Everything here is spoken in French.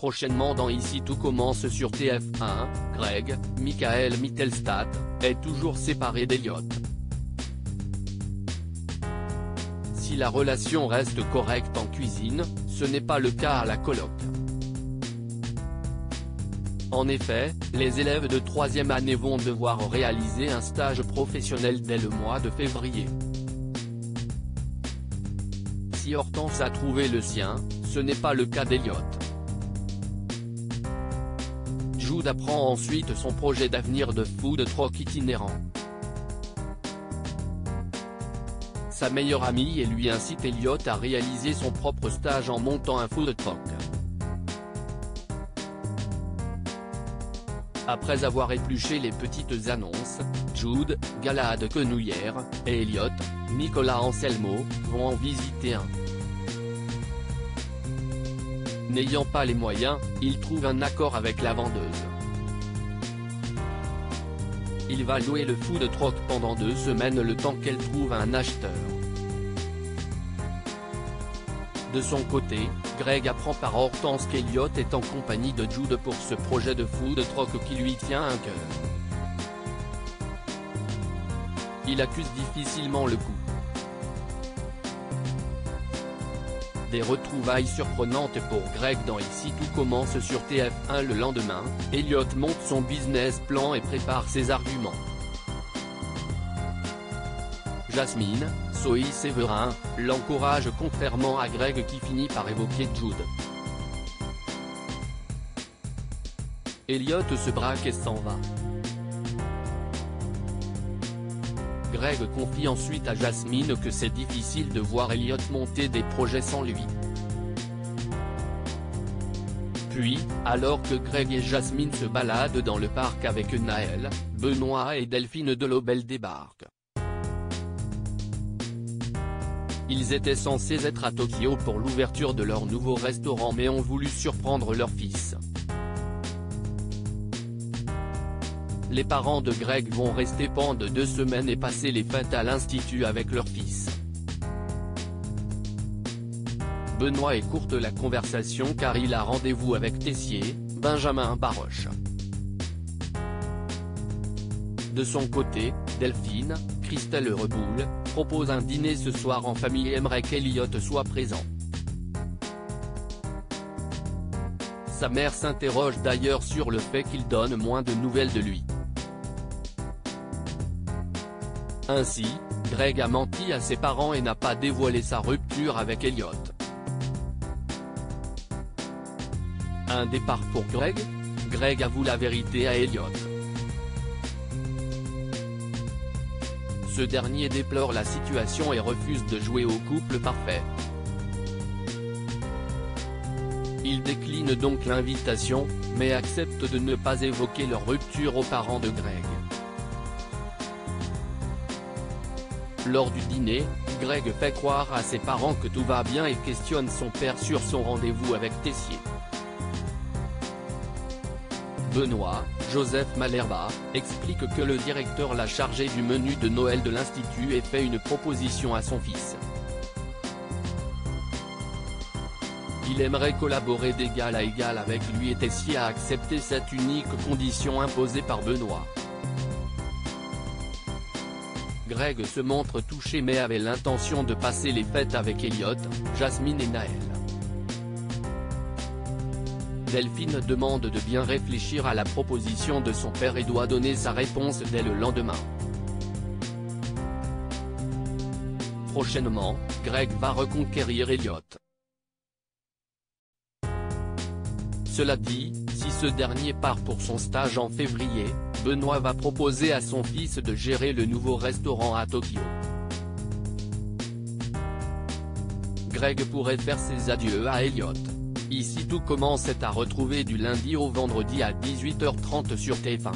Prochainement dans Ici tout commence sur TF1, Greg, Michael Mittelstadt, est toujours séparé d'Elliott. Si la relation reste correcte en cuisine, ce n'est pas le cas à la coloc. En effet, les élèves de 3e année vont devoir réaliser un stage professionnel dès le mois de février. Si Hortense a trouvé le sien, ce n'est pas le cas d'Elliott. Jude apprend ensuite son projet d'avenir de food truck itinérant. Sa meilleure amie et lui incite Elliott à réaliser son propre stage en montant un food truck. Après avoir épluché les petites annonces, Jude, Galahad Quenouillère, et Elliott, Nicolas Anselmo, vont en visiter un. N'ayant pas les moyens, il trouve un accord avec la vendeuse. Il va louer le food truck pendant 2 semaines le temps qu'elle trouve un acheteur. De son côté, Greg apprend par Hortense qu'Elliott est en compagnie de Jude pour ce projet de food truck qui lui tient à cœur. Il accuse difficilement le coup. Des retrouvailles surprenantes pour Greg dans Ici tout commence sur TF1 le lendemain, Elliott monte son business plan et prépare ses arguments. Jasmine, Zoé Séverin, l'encourage contrairement à Greg qui finit par évoquer Jude. Elliott se braque et s'en va. Greg confie ensuite à Jasmine que c'est difficile de voir Elliott monter des projets sans lui. Puis, alors que Greg et Jasmine se baladent dans le parc avec Naël, Benoît et Delphine Delobel débarquent. Ils étaient censés être à Tokyo pour l'ouverture de leur nouveau restaurant mais ont voulu surprendre leur fils. Les parents de Greg vont rester pendant 2 semaines et passer les fêtes à l'institut avec leur fils. Benoît écourte la conversation car il a rendez-vous avec Tessier, Benjamin Baroche. De son côté, Delphine, Christelle Reboul, propose un dîner ce soir en famille et aimerait qu'Elliott soit présent. Sa mère s'interroge d'ailleurs sur le fait qu'il donne moins de nouvelles de lui. Ainsi, Greg a menti à ses parents et n'a pas dévoilé sa rupture avec Elliott. Un départ pour Greg? Greg avoue la vérité à Elliott. Ce dernier déplore la situation et refuse de jouer au couple parfait. Il décline donc l'invitation, mais accepte de ne pas évoquer leur rupture aux parents de Greg. Lors du dîner, Greg fait croire à ses parents que tout va bien et questionne son père sur son rendez-vous avec Tessier. Benoît, Joseph Malherba, explique que le directeur l'a chargé du menu de Noël de l'Institut et fait une proposition à son fils. Il aimerait collaborer d'égal à égal avec lui et Tessier a accepté cette unique condition imposée par Benoît. Greg se montre touché mais avait l'intention de passer les fêtes avec Elliott, Jasmine et Naël. Delphine demande de bien réfléchir à la proposition de son père et doit donner sa réponse dès le lendemain. Prochainement, Greg va reconquérir Elliott. Cela dit, si ce dernier part pour son stage en février, Benoît va proposer à son fils de gérer le nouveau restaurant à Tokyo. Greg pourrait faire ses adieux à Elliott. Ici tout commence est à retrouver du lundi au vendredi à 18h30 sur TF1.